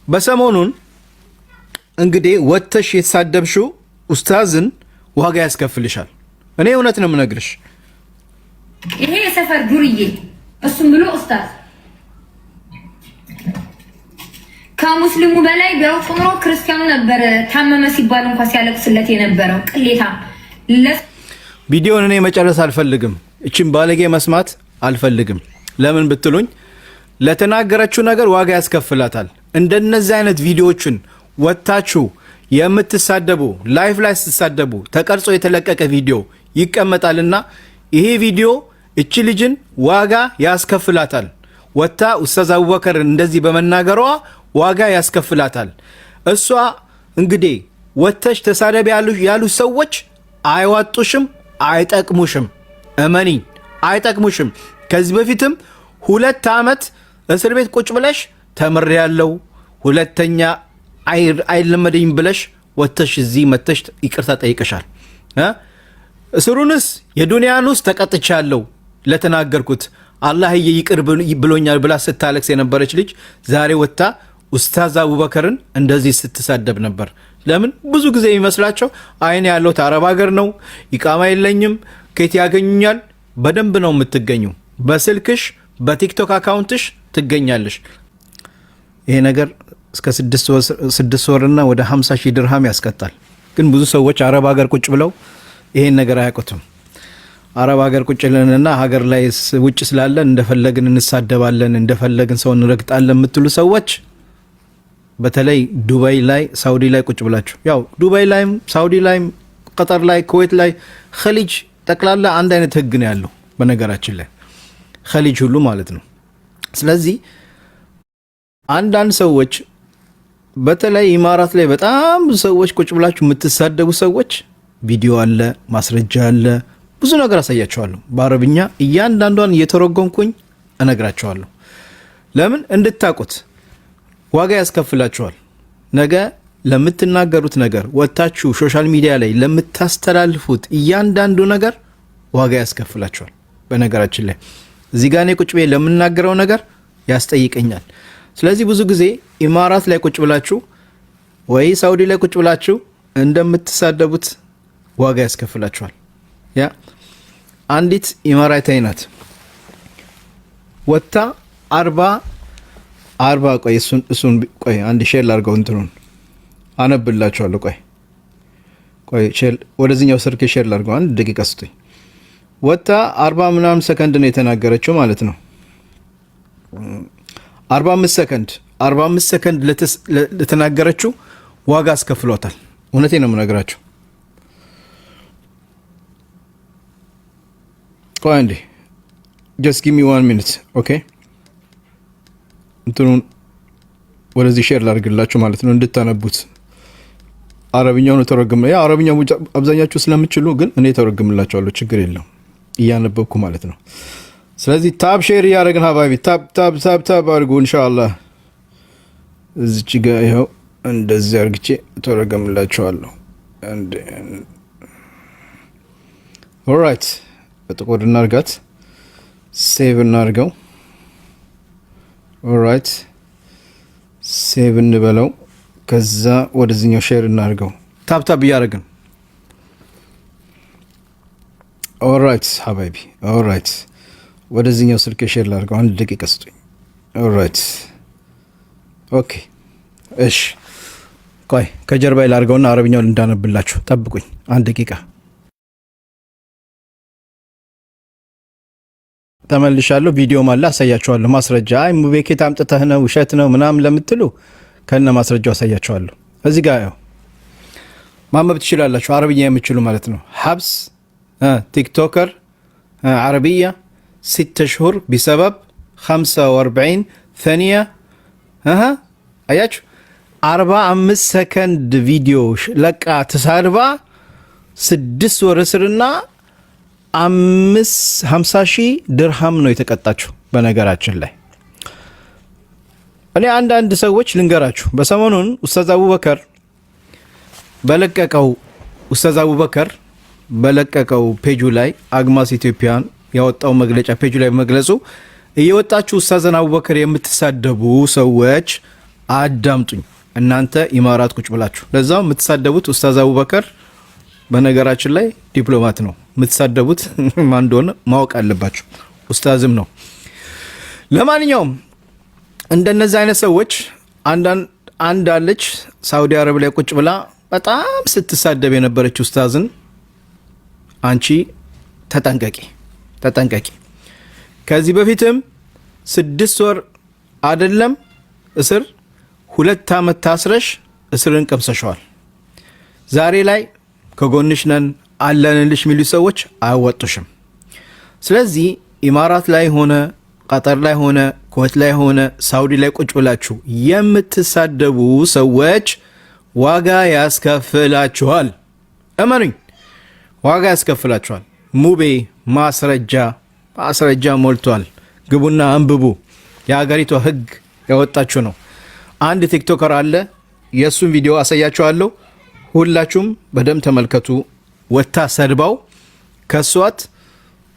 በሰሞኑን እንግዲህ ወተሽ የተሳደብሽው ኡስታዝን ዋጋ ያስከፍልሻል። እኔ እውነት ነው የምነግርሽ። ይሄ የሰፈር ዱርዬ እሱም ብሎ ኡስታዝ ከሙስሊሙ በላይ ቢያውቁ ክርስቲያኑ ነበር ታመመ ሲባል እንኳን ሲያለቅስለት የነበረው ቅሌታ። ቪዲዮውን እኔ መጨረስ አልፈልግም። እቺን ባለጌ መስማት አልፈልግም። ለምን ብትሉኝ ለተናገረችው ነገር ዋጋ ያስከፍላታል። እንደነዚህ አይነት ቪዲዮዎችን ወታችሁ የምትሳደቡ ላይፍ ላይ ስትሳደቡ ተቀርጾ የተለቀቀ ቪዲዮ ይቀመጣልና ይሄ ቪዲዮ እቺ ልጅን ዋጋ ያስከፍላታል። ወታ ኡስታዝ አቡበከር እንደዚህ በመናገሯ ዋጋ ያስከፍላታል። እሷ እንግዲህ ወተሽ ተሳደብ ያሉ ሰዎች አይዋጡሽም፣ አይጠቅሙሽም። እመኒ አይጠቅሙሽም። ከዚህ በፊትም 2 ዓመት እስር ቤት ቁጭ ብለሽ ተምሬያለሁ ሁለተኛ አይለመደኝም ብለሽ ወተሽ እዚህ መተሽ ይቅርታ ጠይቀሻል። እስሩንስ የዱንያኑስ ተቀጥቻለሁ ለተናገርኩት አላህዬ ይቅር ብሎኛል ብላ ስታለቅስ የነበረች ልጅ ዛሬ ወታ ኡስታዝ አቡበከርን እንደዚህ ስትሳደብ ነበር። ለምን ብዙ ጊዜ የሚመስላቸው አይን ያለው አረብ ሀገር ነው፣ ኢቃማ የለኝም፣ ከየት ያገኙኛል? በደንብ ነው የምትገኙ። በስልክሽ በቲክቶክ አካውንትሽ ትገኛለሽ። ይሄ ነገር እስከ 6 ወርና ወደ 50,000 ድርሃም ያስቀጣል። ግን ብዙ ሰዎች አረብ ሀገር ቁጭ ብለው ይሄን ነገር አያውቁትም። አረብ ሀገር ቁጭ ብለንና ሀገር ላይ ውጭ ስላለን እንደፈለግን እንሳደባለን፣ እንደፈለግን ሰው እንረግጣለን የምትሉ ሰዎች በተለይ ዱባይ ላይ ሳውዲ ላይ ቁጭ ብላችሁ ያው ዱባይ ላይም ሳውዲ ላይም ቀጠር ላይ ኩዌት ላይ ኸሊጅ ጠቅላላ አንድ አይነት ህግ ነው ያለው በነገራችን ላይ ኸሊጅ ሁሉ ማለት ነው። ስለዚህ አንዳንድ ሰዎች በተለይ ኢማራት ላይ በጣም ብዙ ሰዎች ቁጭ ብላችሁ የምትሳደቡ ሰዎች ቪዲዮ አለ፣ ማስረጃ አለ፣ ብዙ ነገር አሳያችኋለሁ በአረብኛ እያንዳንዷን እየተረጎምኩኝ እነግራችኋለሁ። ለምን እንድታቁት ዋጋ ያስከፍላችኋል። ነገ ለምትናገሩት ነገር ወታችሁ ሶሻል ሚዲያ ላይ ለምታስተላልፉት እያንዳንዱ ነገር ዋጋ ያስከፍላችኋል። በነገራችን ላይ እዚህ ጋር እኔ ቁጭ ብዬ ለምናገረው ነገር ያስጠይቀኛል። ስለዚህ ብዙ ጊዜ ኢማራት ላይ ቁጭ ብላችሁ ወይ ሳውዲ ላይ ቁጭ ብላችሁ እንደምትሳደቡት ዋጋ ያስከፍላችኋል። ያ አንዲት ኢማራታዊ ናት ወታ 40 ቆይ እሱን ቆይ አንድ ሼር ላድርገው እንትኑን አነብላችኋለሁ። ቆይ ሼር ወደዚህኛው ስልክ ሼር ላድርገው አንድ ደቂቃ ስጡኝ። ወታ 40 ምናምን ሰከንድ ነው የተናገረችው ማለት ነው። 45 ሰከንድ ለተናገረችው ዋጋ አስከፍሏታል። እውነቴን ነው የምነግራችሁ። ቆይ አንዴ just give me 1 minute ኦኬ። እንትኑን ወደዚህ ሼር ላድርግላችሁ ማለት ነው እንድታነቡት። አረብኛውን ተረጉም ያ አረብኛው አብዛኛችሁ ስለምትችሉ ግን እኔ ተረጉምላችኋለሁ ችግር የለም እያነበብኩ ማለት ነው። ስለዚህ ታብ ሼር ያደረግን ሀባቢ ታብ አድርጉ ኢንሻአላህ። እዚች ጋር ይኸው እንደዚህ አድርግቼ ተረጉምላችኋለሁ። ኦልራይት በጥቁር እናርጋት፣ ሴቭ እናርገው። ኦልራይት ሴቭ እንበለው። ከዛ ወደዚህኛው ሼር እናርገው ታብ እያደረግን። ኦልራይት ሀባቢ ኦልራይት ወደዚህኛው ስልክ ሼር ላድርገው። አንድ ደቂቃ ስጡኝ። ኦልራይት ኦኬ እሺ። ቆይ ከጀርባዬ ላድርገውና አረብኛውን እንዳነብላችሁ ጠብቁኝ አንድ ደቂቃ። ተመልሻለሁ። ቪዲዮ ማለ አሳያችኋለሁ ማስረጃ። አይ ሙቤኬት አምጥተህ ነው ውሸት ነው ምናምን ለምትሉ ከነ ማስረጃው አሳያችኋለሁ። እዚህ ጋር ያው ማንበብ ትችላላችሁ አረብኛ የምትችሉ ማለት ነው። ሐብስ ቲክቶከር عربية 6 شهور بسبب 45 ثانية አያችሁ 45 ሰከንድ ቪዲዮ ለቃ ተሳርባ 6 ወር እስርና 50,000 ድርሃም ነው የተቀጣችው። በነገራችን ላይ እኔ አንዳንድ ሰዎች ልንገራችሁ። በሰሞኑን ኡስታዝ አቡበከር በለቀቀው ፔጁ ላይ አግማስ ኢትዮጵያን ያወጣው መግለጫ ፔጁ ላይ መግለጹ እየወጣችሁ ኡስታዝን አቡበከር የምትሳደቡ ሰዎች አዳምጡኝ እናንተ ኢማራት ቁጭ ብላችሁ ለዛው የምትሳደቡት ኡስታዝ አቡበከር በነገራችን ላይ ዲፕሎማት ነው። የምትሳደቡት ማን እንደሆነ ማወቅ አለባችሁ። ኡስታዝም ነው። ለማንኛውም እንደነዚህ አይነት ሰዎች አንድ አለች ሳውዲ አረብ ላይ ቁጭ ብላ በጣም ስትሳደብ የነበረች ኡስታዝን አንቺ ተጠንቀቂ። ከዚህ በፊትም 6 ወር አይደለም እስር 2 ዓመት ታስረሽ እስርን ቀምሰሻል። ዛሬ ላይ ከጎንሽ ነን አለንልሽ የሚሉ ሰዎች አያወጡሽም። ስለዚህ ኢማራት ላይ ሆነ ቀጠር ላይ ሆነ ኩዌት ላይ ሆነ ሳውዲ ላይ ቁጭ ብላችሁ የምትሳደቡ ሰዎች ዋጋ ያስከፍላችኋል። እመኑኝ ዋጋ ያስከፍላችኋል። ሙቤ ማስረጃ ሞልቷል። ግቡና አንብቡ። የሀገሪቷ ህግ ያወጣችሁ ነው። አንድ ቲክቶከር አለ። የእሱን ቪዲዮ አሳያችኋለሁ። ሁላችሁም በደንብ ተመልከቱ። ወታ ሰድባው ከሷት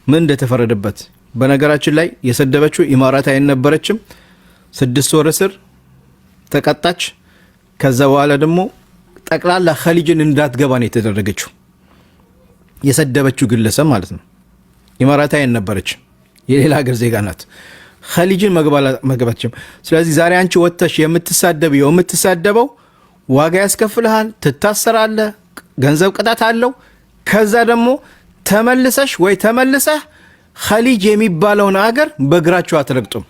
ምን እንደተፈረደበት። በነገራችን ላይ የሰደበችው ኢማራት አይነበረችም። 6 ወር እስር ተቀጣች። ከዛ በኋላ ደግሞ ጠቅላላ ኸሊጅን እንዳትገባ ነው የተደረገችው። የሰደበችው ግለሰብ ማለት ነው። ኢማራት አይነበረችም፣ የሌላ ሀገር ዜጋ ናት። ኸሊጅን መግባትችም። ስለዚህ ዛሬ አንቺ ወጥተሽ የምትሳደበው ዋጋ ያስከፍልሃል፣ ትታሰራለህ፣ ገንዘብ ቅጣት አለው። ከዛ ደግሞ ተመልሰህ ኸሊጅ የሚባለውን አገር በእግራችሁ አትረግጡም።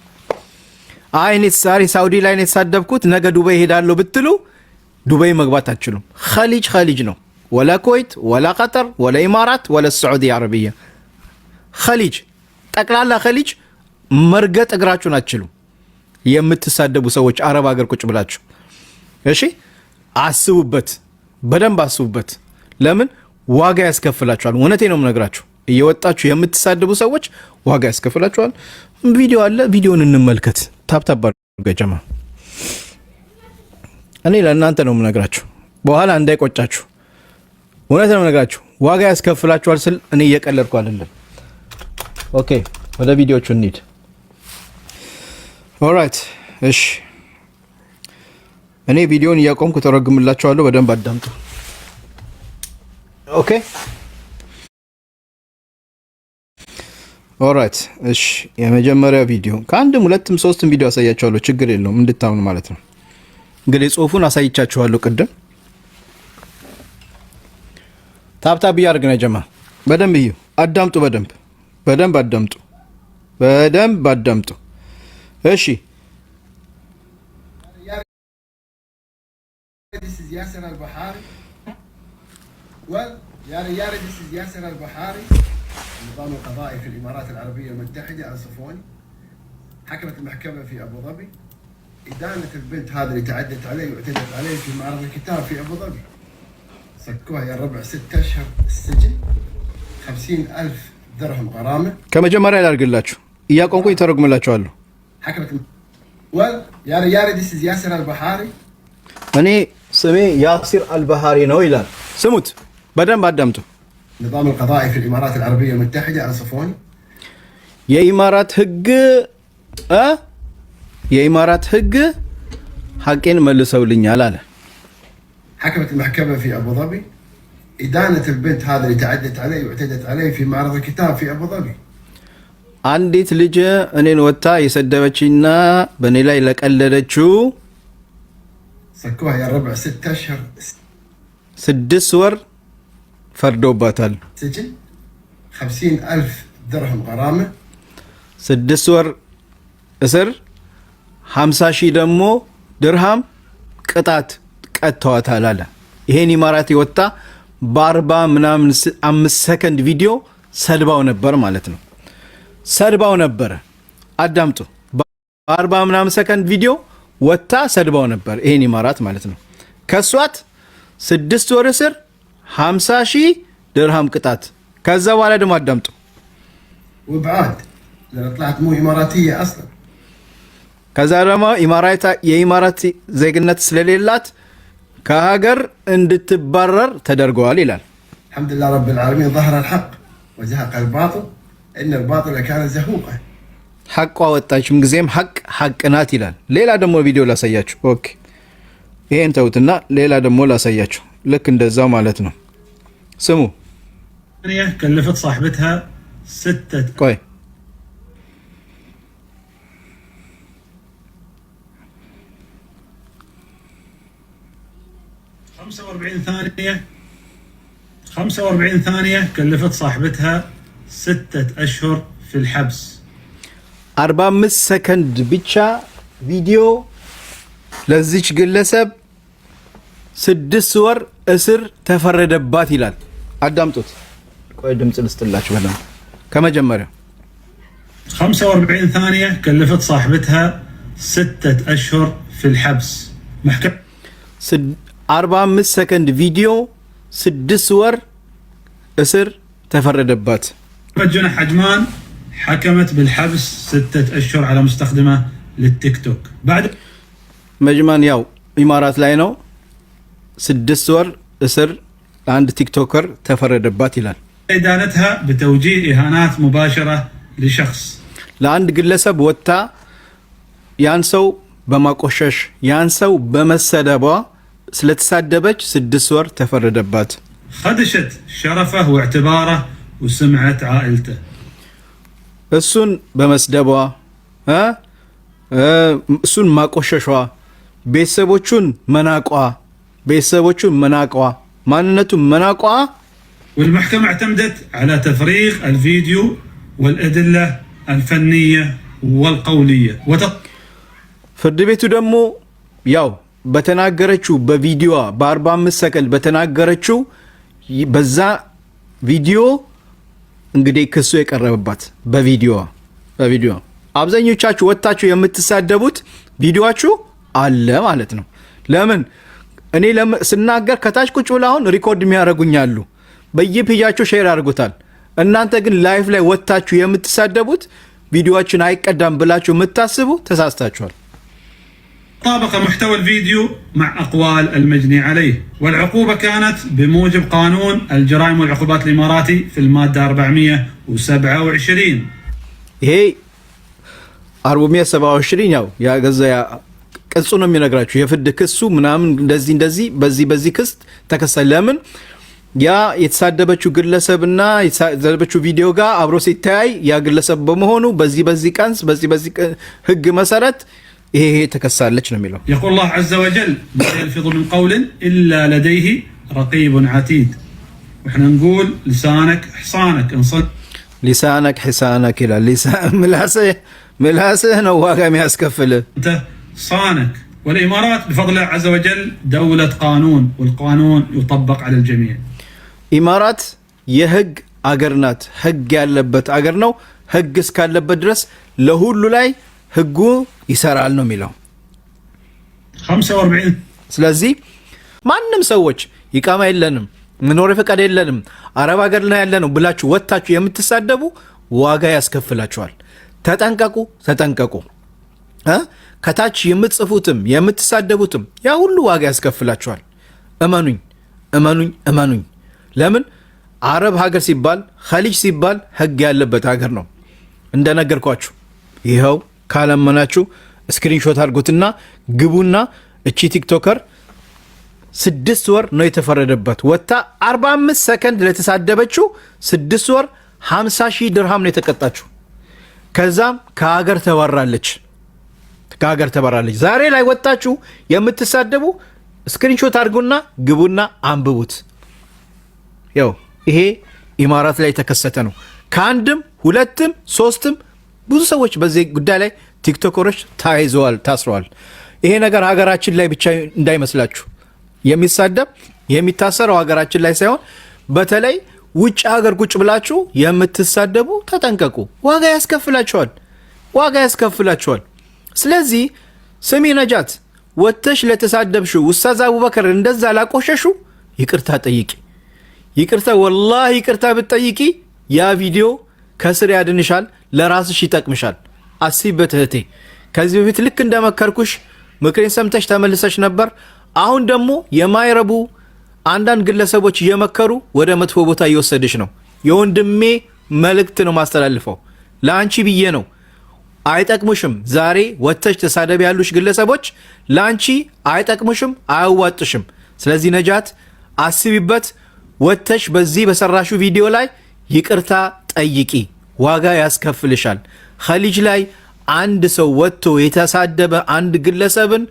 እኔ ዛሬ ሳውዲ ላይ ነው የተሳደብኩት ነገ ዱባይ ሄዳለሁ ብትሉ ዱባይ መግባት አትችሉም። ኸሊጅ ነው። ወላ ኩዌት ወላ ቀጠር ወላ ኢማራት ወላ ሳዑዲ አረቢያ። ኸሊጅ ጠቅላላ ኸሊጅ መርገጥ እግራችሁን አትችሉም። የምትሳደቡ ሰዎች አረብ ሀገር ቁጭ ብላችሁ እሺ፣ አስቡበት፣ በደንብ አስቡበት። ለምን ዋጋ ያስከፍላችኋል። እውነቴ ነው የምነግራችሁ። እየወጣችሁ የምትሳደቡ ሰዎች ዋጋ ያስከፍላችኋል። ቪዲዮ አለ፣ ቪዲዮን እንመልከት። ታብታባ ገጀማ እኔ ለእናንተ ነው የምነግራችሁ፣ በኋላ እንዳይቆጫችሁ። እውነት ነው የምነግራችሁ። ዋጋ ያስከፍላችኋል ስል እኔ እየቀለድኩ አይደለም። ኦኬ ወደ ቪዲዮቹ እንሂድ። ኦልራይት እሺ፣ እኔ ቪዲዮን እያቆምኩ ተረጉምላችኋለሁ። በደንብ አዳምጡ። ኦኬ ኦልራይት እሺ፣ የመጀመሪያ ቪዲዮ ከአንድም ሁለትም ሶስትም ቪዲዮ አሳያችኋለሁ። ችግር የለውም እንድታምኑ ማለት ነው። እንግዲህ ጽሁፉን አሳይቻችኋለሁ ቅድም። ታብታብ እያደረግን ነው ጀማ። በደንብ እዩ፣ አዳምጡ። በደንብ አዳምጡ። እሺ ياسر البحاري يا رجال ياسر البحاري النظام القضائي في الامارات العربيه المتحده الصفوني حكمت المحكمه في ابو ظبي ادانه البنت هذه اللي تعدت عليه واعتدت عليه في معرض الكتاب في ابو ظبي. سكوها يا الربع 6 أشهر السجن 50,000 درهم غرامه. كما جمره لارجلاችሁ እያቆንኩ ይተረጉምላችኋለሁ። حكمت يا رجال ياسر البحاري እኔ ስሜ ያሲር አልባሃሪ ነው ይላል። ስሙት፣ በደንብ አዳምጡ። نظام القضائي في الامارات العربيه المتحده الصفوني የኢማራት ህግ ሐቄን መልሰውልኛል አለ። حكمت المحكمه في ابو ظبي ادانه البنت هذه اللي تعدت عليه واعتدت عليه في معرض الكتاب في ابو ظبي. አንዲት ልጅ እኔን ወጣ የሰደበችና በእኔ ላይ ለቀለደችው سكوها يا الربع 6 أشهر 6 ወር ፈርዶባታል። سجن 50,000 درهم غرامه 6 ወር እስር 50,000 ደግሞ ድርሃም ቅጣት ቀጥተዋታል አለ። ይሄን ኢማራቲ ወጣ በ40 ምናምን 5 ሰከንድ ቪዲዮ ሰድባው ነበር ማለት ነው። ሰድባው ነበር። አዳምጡ። በ40 ምናምን ሰከንድ ቪዲዮ ወጣ ሰድባው ነበር ይሄን ኢማራት ማለት ነው። ከሷት 6 ወር እስር 50,000 ድርሃም ቅጣት። ከዛ በኋላ ደግሞ አዳምጡ። وبعاد لان طلعت مو اماراتيه اصلا. ከዛ ደግሞ የኢማራት ዜግነት ስለሌላት ከሀገር እንድትባረር ተደርገዋል ይላል። الحمد لله رب العالمين ظهر الحق وزهق الباطل ان الباطل كان زهوقا. ሐቋ ወጣችም ጊዜም ሐቅ ናት ይላል። ሌላ ደግሞ ቪዲዮ ላሳያችሁ። ኦኬ ይሄን ተውትና ሌላ ደግሞ ላሳያችሁ። ልክ እንደዛው ማለት ነው። ስሙ كلفت صاحبتها 6 ቆይ 45 ثانية كلفت صاحبتها 6 أشهر في الحبس 45 ሰከንድ ብቻ ቪዲዮ ለዚች ግለሰብ 6 ወር እስር ተፈረደባት ይላል። አዳምጡት። ቆይ ድምጽ ልስጥላችሁ በለም ከመጀመሪያው 45 ثانية كلفت صاحبتها 6 أشهر في الحبس محكمة 45 ሰከንድ ቪዲዮ 6 ወር እስር ተፈረደባት። جنح عجمان حكمت بالحبس 6 أشهر على مستخدمة للتيك توك. بعد መጅማን ያው ኢማራት ላይ ነው 6 ወር እስር عند تيك توكر تفردባት ይላል። إدانتها بتوجيه إهانات مباشرة لشخص ለአንድ ግለሰብ ወጣ ያን ሰው በማቆሸሽ ያን ሰው በመሰደቧ ስለተሳደበች 6 ወር ተፈረደባት። خدشت شرفه واعتباره وسمعة عائلته እሱን በመስደቧ እሱን ማቆሸሿ ቤተሰቦቹን መናቋ ማንነቱን መናቋ والمحكمة اعتمدت على تفريغ الفيديو والأدلة الفنية والقولية ፍርድ ቤቱ ደግሞ ያው በተናገረችው በቪዲዮዋ በ45 ሰከንድ በተናገረችው በዛ ቪዲዮ እንግዲህ ክሱ የቀረበባት በቪዲዮ አብዛኞቻችሁ ወጣችሁ የምትሳደቡት ቪዲዮአችሁ አለ ማለት ነው። ለምን እኔ ስናገር ከታች ቁጭ ብለው አሁን ሪኮርድ የሚያደርጉኛሉ በየፔጃቸው ሼር አድርጉታል። እናንተ ግን ላይፍ ላይ ወጣችሁ የምትሳደቡት ቪዲዮአችን አይቀዳም ብላችሁ የምታስቡ ተሳስታችኋል። طابق محتوى الفيديو مع أقوال المجني عليه والعقوبة كانت بموجب قانون الجرائم والعقوبات الإماراتي في المادة 427. ይሄ 427 ያው ያገዛ ቅጹ ነው የሚነግራችሁ የፍርድ ክሱ ምናምን እንደዚህ በዚህ ክስ ተከሳይ ለምን ያ የተሳደበችው ግለሰብና የተሳደበችው ቪዲዮ ጋር አብሮ ሲታይ ያ ግለሰብ በመሆኑ በዚህ ቀንስ በዚህ ህግ መሰረት ይሄ ተከሳለች ነው የሚለው። يقول الله عز وجل ما يلفظ من قول إلا لديه رقيب عتيد وإحنا نقول لسانك حصانك لسانك حصانك إلى لسان ملاسه ነው ዋጋ የሚያስከፍል أنت صانك. والإمارات بفضل الله عز وجل دولة قانون والقانون يطبق على الجميع. ኢማራት የህግ አገር ናት። ህግ ያለበት አገር ነው። ህግ እስካለበት ድረስ ለሁሉ ላይ ህጉ ይሰራል ነው የሚለው። 45 ስለዚህ ማንም ሰዎች ይቃማ የለንም መኖሪያ ፈቃድ የለንም አረብ ሀገር ላይ ያለ ነው ብላችሁ ወጣችሁ የምትሳደቡ ዋጋ ያስከፍላችኋል። ተጠንቀቁ። ከታች የምትጽፉትም የምትሳደቡትም ያ ሁሉ ዋጋ ያስከፍላችኋል። እመኑኝ። ለምን አረብ ሀገር ሲባል ኸሊጅ ሲባል ህግ ያለበት ሀገር ነው እንደነገርኳችሁ። ይኸው ካለመናችሁ ስክሪንሾት አድርጉትና ግቡና እቺ ቲክቶከር 6 ወር ነው የተፈረደበት። ወጣ 45 ሰከንድ ለተሳደበችው 6 ወር 50,000 ድርሃም ነው የተቀጣችው። ከዛም ከሀገር ተባራለች። ዛሬ ላይ ወጣችሁ የምትሳደቡ ስክሪንሾት አድርጉና ግቡና አንብቡት። ያው ይሄ ኢማራት ላይ የተከሰተ ነው። ከአንድም ሁለትም ሶስትም ብዙ ሰዎች በዚህ ጉዳይ ላይ ቲክቶከሮች ታስረዋል። ይሄ ነገር ሀገራችን ላይ ብቻ እንዳይመስላችሁ። የሚሳደብ የሚታሰረው ሀገራችን ላይ ሳይሆን በተለይ ውጭ ሀገር ቁጭ ብላችሁ የምትሳደቡ ተጠንቀቁ። ዋጋ ያስከፍላችኋል። ስለዚህ ስሚ ነጃት ወተሽ ለተሳደብሽው ኡስታዝ አቡበከር እንደዛ ላቆሸሹ ይቅርታ ጠይቂ። ወላሂ ይቅርታ ብትጠይቂ ያ ቪዲዮ ከስር ያድንሻል፣ ለራስሽ ይጠቅምሻል። አስቢበት እህቴ። ከዚህ በፊት ልክ እንደመከርኩሽ ምክሬን ሰምተሽ ተመልሰሽ ነበር። አሁን ደግሞ የማይረቡ አንዳንድ ግለሰቦች እየመከሩ ወደ መጥፎ ቦታ እየወሰደሽ ነው። የወንድሜ መልእክት ነው ማስተላልፈው። ለአንቺ ብዬ ነው አይጠቅሙሽም። ዛሬ ወጥተሽ ተሳደብ ያሉሽ ግለሰቦች ላንቺ አይጠቅሙሽም፣ አያዋጥሽም። ስለዚህ ነጃት አስቢበት። ወጥተሽ በዚህ በሰራሹ ቪዲዮ ላይ ይቅርታ ጠይቂ፣ ዋጋ ያስከፍልሻል። ኸሊጅ ላይ አንድ ሰው ወጥቶ የተሳደበ አንድ ግለሰብን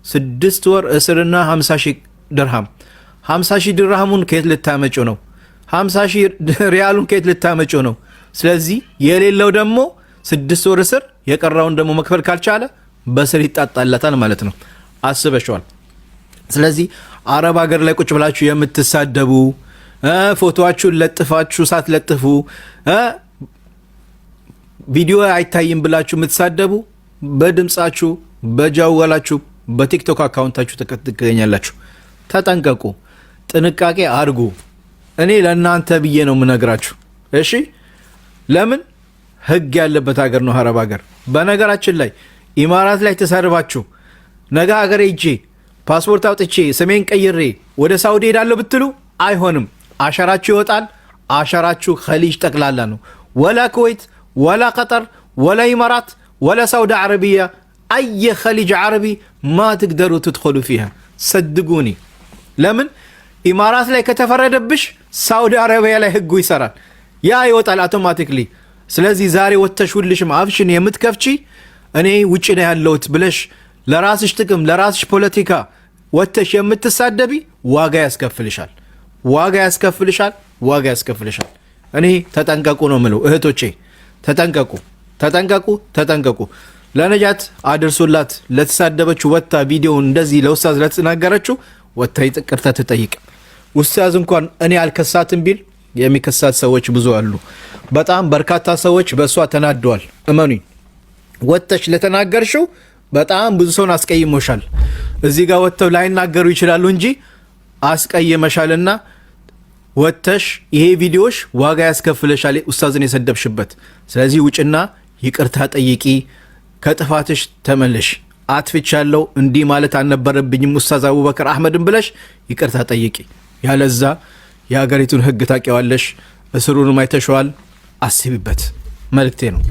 6 ወር እስርና 50 ሺህ ድርሃም 50 ሺህ ድርሃሙን ከየት ልታመጩ ነው? 50 ሺህ ሪያሉን ከየት ልታመጩ ነው? ስለዚህ የሌለው ደግሞ 6 ወር እስር፣ የቀራውን ደግሞ መክፈል ካልቻለ በስር ይጣጣላታል ማለት ነው። አስበሽዋል። ስለዚህ አረብ ሀገር ላይ ቁጭ ብላችሁ የምትሳደቡ ፎቶአችሁን ለጥፋችሁ ሳትለጥፉ ቪዲዮ አይታይም ብላችሁ የምትሳደቡ በድምጻችሁ በጃወላችሁ በቲክቶክ አካውንታችሁ ትገኛላችሁ። ተጠንቀቁ፣ ጥንቃቄ አድርጉ። እኔ ለእናንተ ብዬ ነው የምነግራችሁ። እሺ፣ ለምን ህግ ያለበት ሀገር ነው አረብ ሀገር። በነገራችን ላይ ኢማራት ላይ ተሰርባችሁ ነገ ሀገሬ ሄጄ ፓስፖርት አውጥቼ ስሜን ቀይሬ ወደ ሳውዲ ሄዳለሁ ብትሉ አይሆንም። አሻራችሁ ይወጣል። አሻራችሁ ኸሊጅ ጠቅላላ ነው። ወላ ኩዌት ወላ ቀጠር ወላ ኢማራት ወላ ሳውዲ ዓረቢያ አየ ኸሊጅ ዓረቢ ማ ትቅደሩ ትድኸሉ ፊሃ ሰድጉኒ። ለምን ኢማራት ላይ ከተፈረደብሽ ሳውዲ ዓረቢያ ላይ ህጉ ይሰራል። ያ ይወጣል አውቶማቲክሊ። ስለዚህ ዛሬ ወጥተሽ ሁልሽም አፍሽን የምትከፍቺ እኔ ውጭ ነው ያለሁት ብለሽ ለራስሽ ጥቅም ለራስሽ ፖለቲካ ወጥተሽ የምትሳደቢ ዋጋ ያስከፍልሻል፣ ዋጋ ያስከፍልሻል፣ ዋጋ ያስከፍልሻል። እኔ ተጠንቀቁ ነው ምለው። እህቶቼ ተጠንቀቁ፣ ተጠንቀቁ፣ ተጠንቀቁ። ለነጃት አድርሱላት። ለተሳደበችው ወጥታ ቪዲዮውን እንደዚህ ለኡስታዝ ለተናገረችው ወጥታ ይቅርታ ትጠይቅ። ኡስታዝ እንኳን እኔ አልከሳትም ቢል የሚከሳት ሰዎች ብዙ አሉ። በጣም በርካታ ሰዎች በእሷ ተናደዋል። እመኑኝ፣ ወጥተሽ ለተናገርሽው በጣም ብዙ ሰውን አስቀይሞሻል። እዚህ ጋር ወጥተው ላይናገሩ ይችላሉ እንጂ አስቀይመሻልና ወጥተሽ ይሄ ቪዲዮሽ ዋጋ ያስከፍለሻል ኡስታዝን የሰደብሽበት። ስለዚህ ውጭና ይቅርታ ጠይቂ፣ ከጥፋትሽ ተመለሽ። አጥፍቻለሁ እንዲህ ማለት አልነበረብኝም ኡስታዝ አቡበከር አህመድን ብለሽ ይቅርታ ጠይቂ። ያለዛ የሀገሪቱን ህግ ታውቂዋለሽ፣ እስሩንም አይተሸዋል። አስቢበት መልእክቴ ነው።